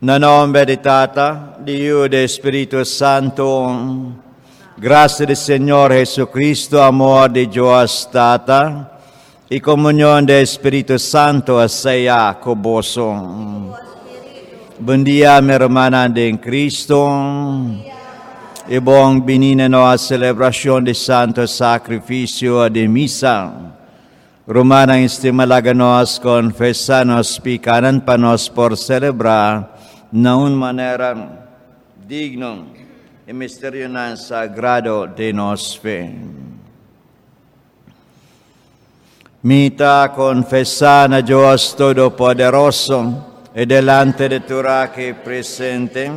Na nome di Tata, di Dio e del Spirito Santo, gracia del Señor Jesucristo, amor de Dios Tata, y comunión del Espíritu Santo sea con vos. Buen día, mi hermana en Cristo, y buen venino a celebración del Santo Sacrificio de Misa. Romana istimalaga nos confesanos picanan panos por celebrar na un manera digno e misterio nan sagrado de nos fe. Mita confesar a Dios Todopoderoso e delante de tu que presente,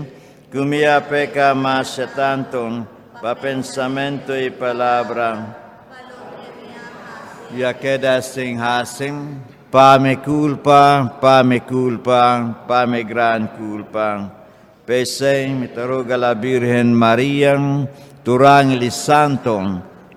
que mia peca más tanto, pa pensamento y palabra, ya queda sin hacen, pa me culpa, pa me gran culpa. Pese me taruga la Virgen María, turang li santo,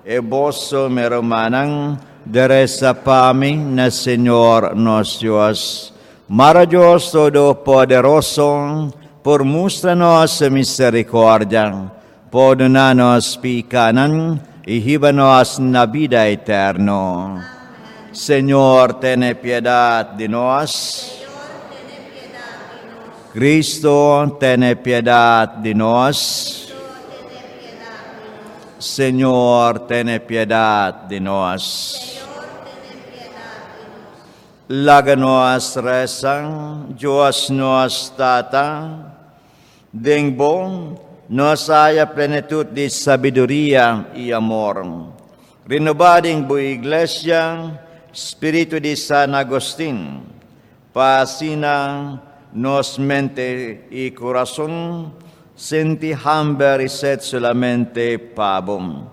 e bosso me romanan, deresa pami na Señor nos Dios. Maravilloso Todopoderoso, por mostrarnos misericordia, por donarnos picanan, y líbranos na vida eterna. Señor, ten piedad de nos. Cristo, ten piedad de nos. Señor, ten piedad de nos. Láganos rezan, Dios nos Tata, den bon, nos haya plenitud de sabiduría y amor. Renovada en bu iglesia, Espíritu de San Agustín, pasina nos mente y corazón, senti hambre y sed solamente pabum.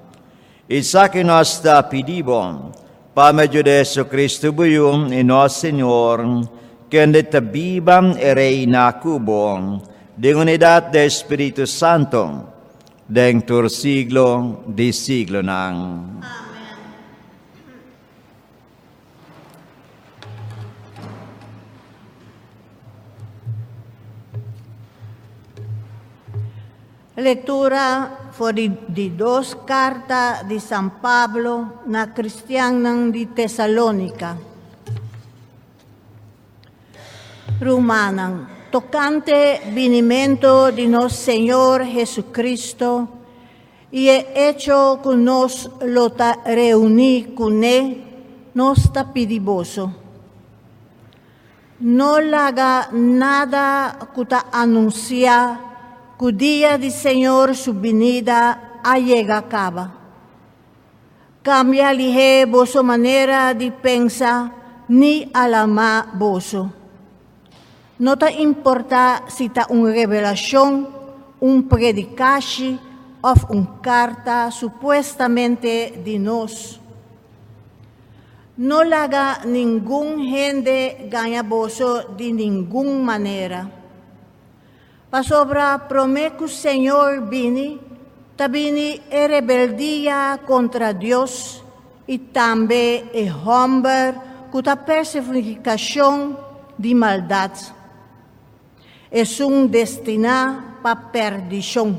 Y saque nos da pidibo, pa medio de Jesucristo buyum y nos Señor, que en esta viva y reina cubo, de unidad de Espíritu Santo, dentro siglo de siglo nang. Lectura de dos cartas de San Pablo na cristianan de Tesalónica. Romanan, tocante venimiento de nuestro Señor Jesucristo, y he hecho con nos lo reunir con Él, nos está pidiboso. No le haga nada que te anuncia que el día del Señor su venida ha llegado a cabo. Cambia lige vosa manera de pensar ni alama voso. No te importa si está una revelación, un predicashi o una carta supuestamente de nos. No le haga ningún gente gañaboso de ninguna manera. Pa sobra promete que el Señor vini, tabini e rebeldía contra Dios y también e hombre que ta personificación de maldad. Es un destino pa perdición.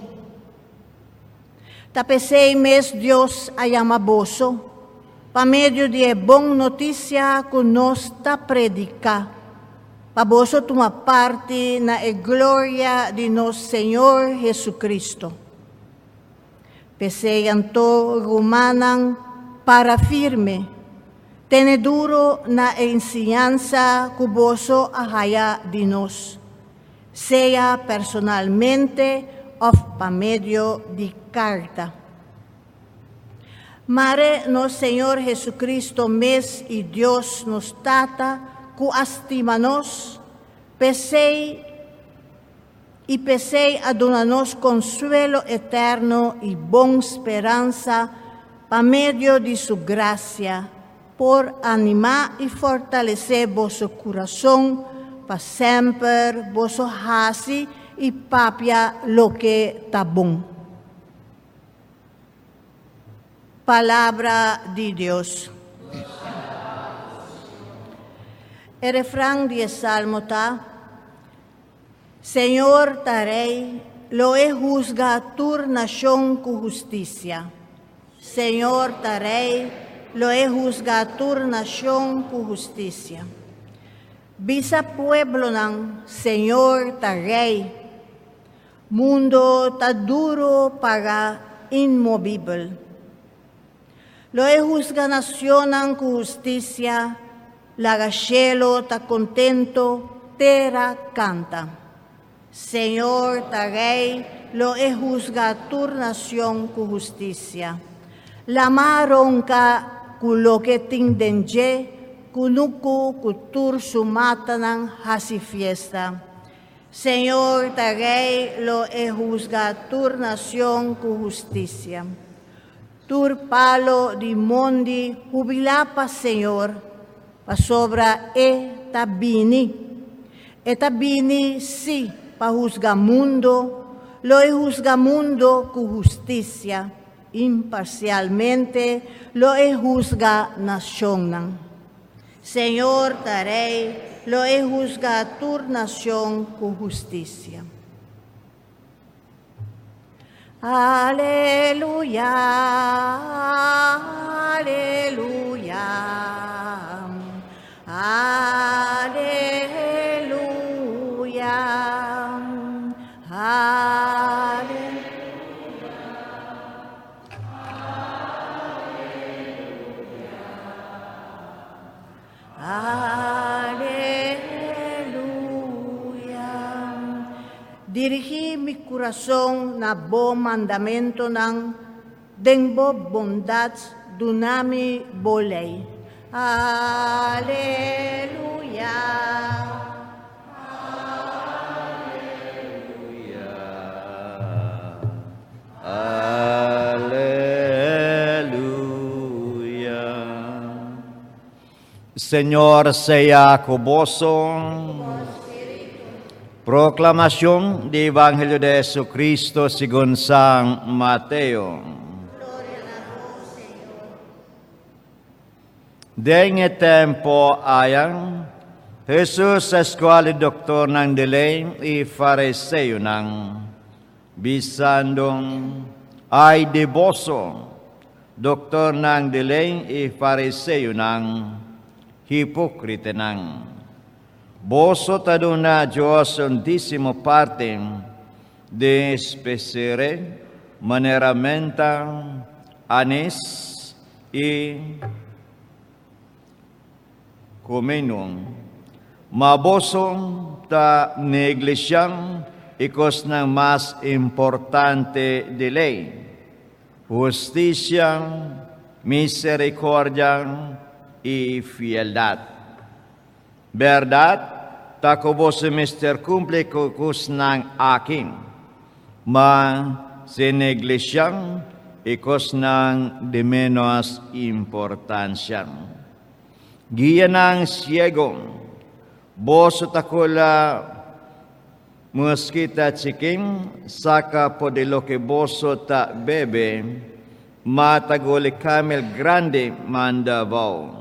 Tapesei mes Dios a llamaboso, pa medio de bon noticia que nos ta predica, pa boso toma parte na gloria de nuestro Señor Jesucristo. Pesei anto romanan para firme, tene duro na enseñanza que boso ahaya de nos, sea personalmente o pa medio de carta. Mare no Señor Jesucristo mes y Dios nos tata, que estima nos, pesei a donar-nos consuelo eterno y bon esperanza pa medio de su gracia, por animar y fortalecer vuestro corazón, pa sempre vuestro hasi y papia lo que está bon. Palabra de Dios. El refrán del Salmo está: Señor Tarey, lo e juzga tur nación cu justicia. Señor Tarey, lo e juzga tur nación cu justicia. Bisa pueblo ng Señor Tarey, mundo ta duro para inmovible. Lo e juzga nación ng cu justicia, laga cielo ta contento, terra canta. Señor Tarey, lo e juzga tur nación cu justicia. Lamaron ka kulo que tingdenje, kunuku kutur sumata ng hasi fiesta. Señor Tarey, lo e juzga tur nación cu justicia. Tur palo di mondi jubilapa, Señor, pa sobra e tabini. E tabini si pa juzga mundo, lo e juzga mundo cu justicia. Imparcialmente lo e juzga nación. Señor Tarey, lo e juzga tur nación cu justicia. Aleluya, aleluya, aleluya, aleluya. Aleluya. Dirigí mi corazón na bo mandamento ng dengbo bondad dunami bolay. Aleluya. Señor sea cuboso. Proclamación del Evangelio de Jesucristo según San Mateo. Denge tempo ayan, Jesus eskwali doktor ng delay y fariseo ng bisandong ay deboso, doktor ng delay y fariseo ng hipokrite ng boso taduna Diyos undisimo parte de spesere maneramenta anis y kumenong maboso ta neglisyang ikos ng mas importante de ley, justisyang, misericordiang, y fieldad. Verdad, takubo si Mr. Cumple kukus ng akin, ma sineglesyang ikos ng de menos importansyang. Giya ng siyego, boso takula muskita chikim, saka po de lo que boso ta bebe, mataguli kamel grande mandavaw.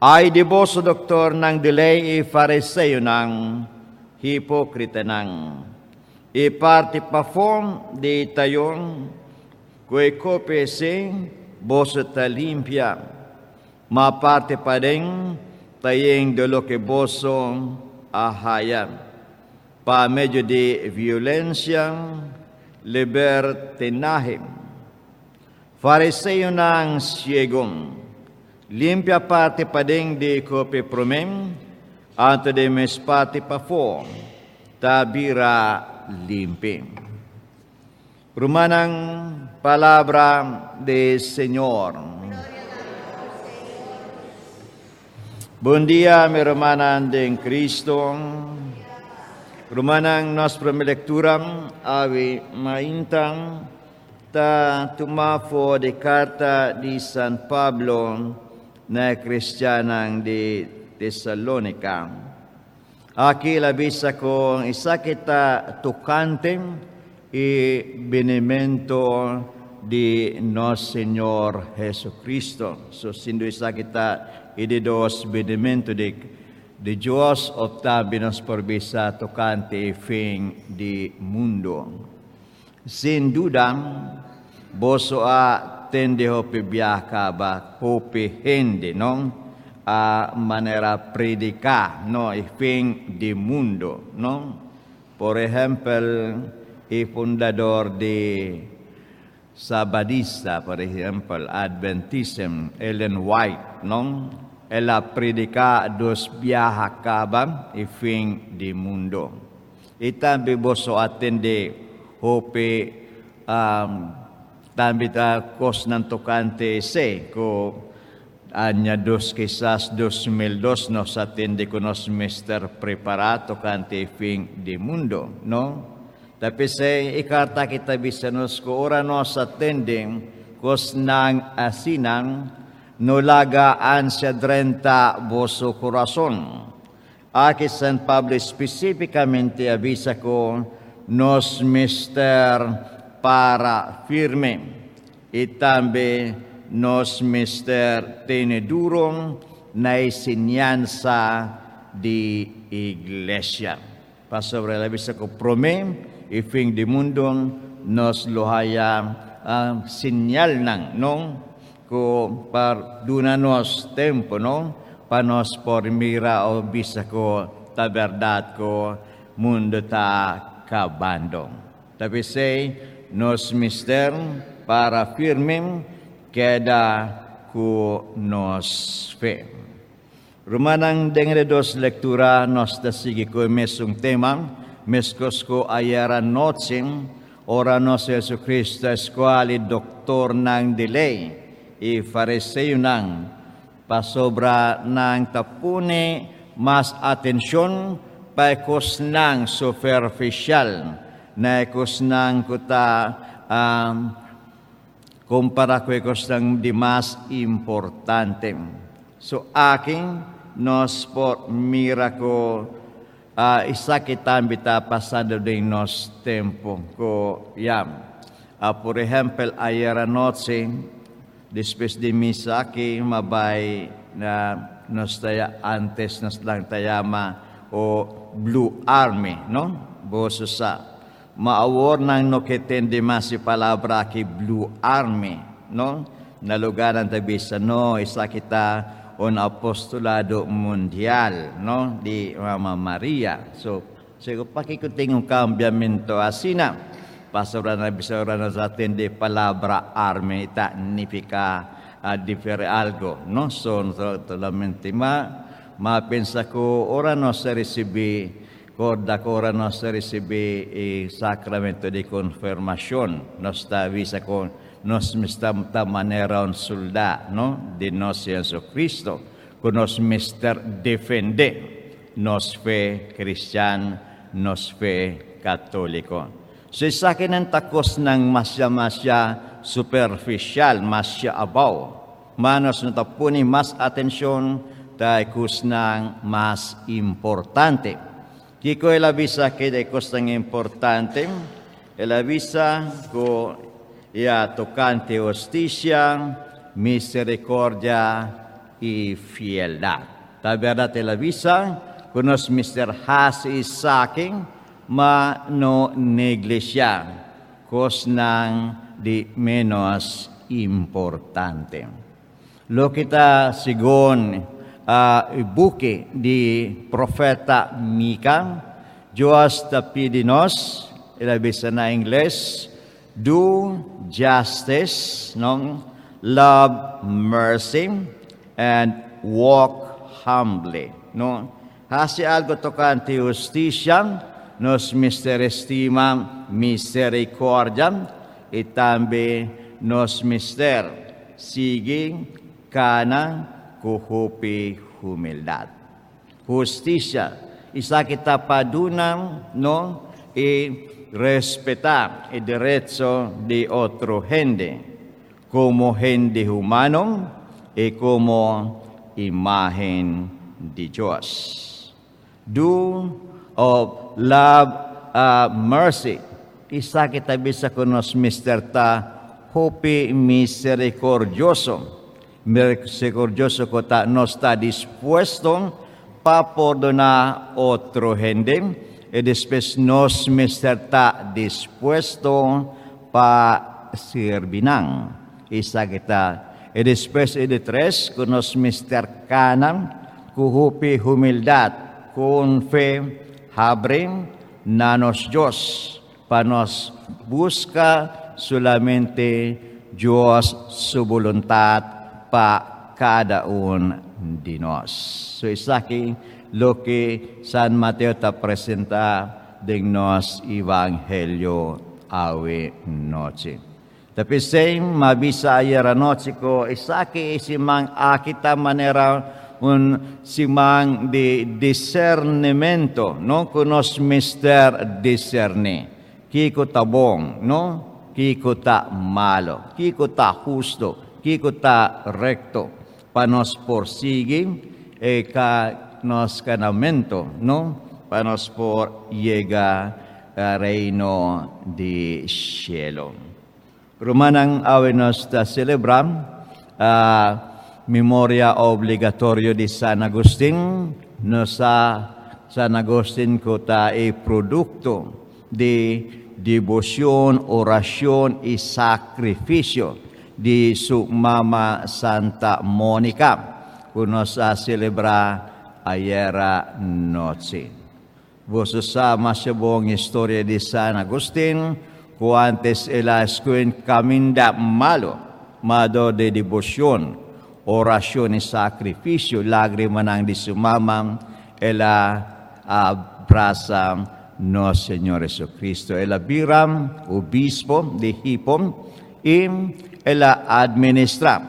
Ay deboso doktor ng delay e fariseo ng hipokrita ng iparte pa form de tayon kwe kope se boso ta limpia maparte pa rin tayeng dolo ke boso ahaya pa medyo de violensya libertinahe fariseo ng siegong limpia parte padeng de kope promem, anto de mes parte pa fo, tabira limpi. Rumanang palabra de Señor. Buen día, mi hermana en Cristo. Rumanang nos lectura ave maintang ta tumafo de carta di San Pablo na Kristiyanang di Tesalonica. Aki labisa ko isa kita tukante y benimento di nos Señor Jesucristo. So sindo isa kita ididos benimento de Diyos optabi nos porbisa tocante fin di mundo. Sin duda, boso a tende hopi biaka ba hopi hindi, no? A manera predica, no? Fin di mundo, no? Por ejemplo, el fundador de Sabadista, por ejemplo, Adventism, Ellen White, no? Ela predica dos biyaha kabam e fin di mundo. Itambi boso atende hope tambi ta kos ng tokante se ko anya dos quizás 2002 nos atende ko nos mister preparato kante fin di mundo, no? Tapi se ikarta kita bisa nos ko ora nos attending kos nang asinang no lagaan sa 30 boso corazon. Aquí San Pablo específicamente avisa ko nos mister para firme y también nos mister tenedurong na enseñanza di iglesia. Pasobra la visa ko prome y fin di mundo nos lohaya senyal nang nong ko par dunanos tempo, no? Panos por mira o bisa ko ta verdad ko mundo ta kabandong. Tapi say nos mister para firmem queda ku nos fe. Rumanang dengre dos lectura nos da sige ko mesung tema, meskos ko ayara notsim, ora nos Jesu Cristo esquali doktor ng delay, i fariseo nang pasobra ng tapune mas atensyon paikos ng superficial na ikos ng kuta kumpara ko ikos ng di mas importante. So aking nos por miracle isa kitan bita pasado din nos tempo ko yam. Por ejemplo, ayara notse después de Misa que mabay na nos taya antes nos lang tayama o Blue Army, no? Boso sa maawor nang no ketende masi palabra ki Blue Army, no? Na lugaran tabi sa no isa kita on apostolado mundial, no? Di Mama Maria. So pakikuting ang kambiamento asina. Pasora na bisora na sa atin de palabra arme ita nifika differe algo, no? So solamente mapensa ko ora no sa recibi corda ko ora no sa recibi sacramento de confirmación nos ta visa ko nos mista manera un solda, no? De nos Jesu Cristo ko nos mister defende nos fe cristian nos fe katoliko. So sa akin ang takos ng masya superficial, masya abaw. Manos na tapuni mas atensyon taikos ng mas importante. Kiko elabisa que taikos ng importante, elabisa ko tocante justicia, misericordia y fieldad. Ta verdad elabisa, kunos Mr. Hasi saking, ma no neglisya kos ng di menos importante. Lo kita sigon buki di profeta Mika, Diyos tapidinos, ilabisa na English, do justice, no? Love mercy, and walk humbly. No? Hasi algo tocante justicia, nos misterestima misericordia y también nos mister sigue kana kuhupi humildad. Justicia, isa kita padunang, no? Y respetar el derecho de otro gente como gente humano y como imagen de Dios. Do of love, mercy. Isa kita bisa kunos mister ta hopi misericordioso. Misericordioso ko ta nos ta dispuesto papordona otro gente, e después nos misterta dispuesto pa sirvinang. Isa kita. E después e de tres, kung nos mister kanan, kuhupi humildad, kun fe habring nanos Diyos, panos busca solamente Diyos su voluntad pa cada un de nos. So isaki lo que San Mateo ta presenta ding nos Evangelio awe noche. Tapi same mabisa ayara noche ko isaki isimang akita manera un simang de discernimento, no? Kunos mister discerni. Kiko tabong, no? Kiko ta malo, kiko ta justo, kiko ta recto, panos porsigi, ka nos canamento, no? Panos por llega reino di cielo. Rumanang awe nos ta celebram, memoria obligatorio di San Agustin, no sa San Agustin ko ta e produkto di devoción, oración y sacrificio di su Mama Santa Monica, kuno sa celebra ayera noche. Vos sa masyabong historia di San Agustin, ku antes ela eskuin kaminda malo, mado de devoción, orasyon y sacrificio, lágrima ng di sumamam, ela abrasa no Señor Jesucristo. Ela biram, obispo de Hipon, y ela administra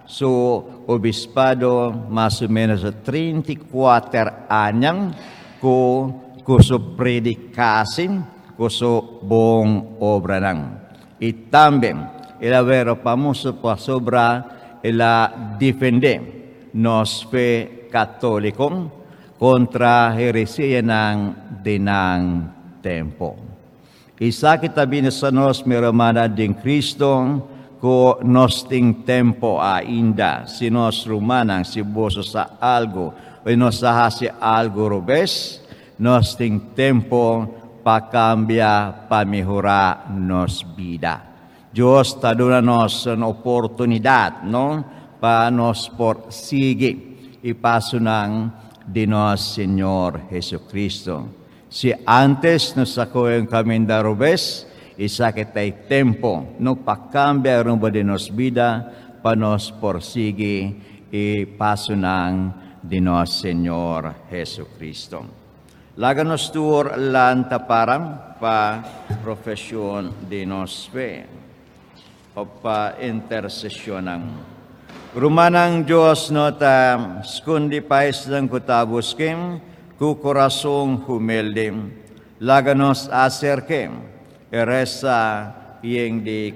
su obispado más o menos 34 años, ko su Predicashi, ko su buong obra nang. Y también, ela vero famoso pa sobra, ela defende nos fe katoliko kontra heresia ng dinang tempo. Isa kita binasanos mi Romana din Kristo ko nos ting tempo inda sinos Romanang si boso sa algo o nos si algo robes nos ting tempo pakambia pamihura nos vida. Diyos taduna nos an oportunidad, no? Pa nos por sige ipaso ng dinos Señor Jesucristo. Si antes nos sakoy kami darubes, isa kitay tempo, no pakambia rumbo dinos vida, pa nos por sige ipaso ng dinos Señor Jesucristo. Laganos tuor lanta param pa profesyon dinos fe o pa intercessionang. Rumanang Diyos no ta skundi pais ng kutabuskim kukurasong humildim. Laganos aserkim eresa iyeng di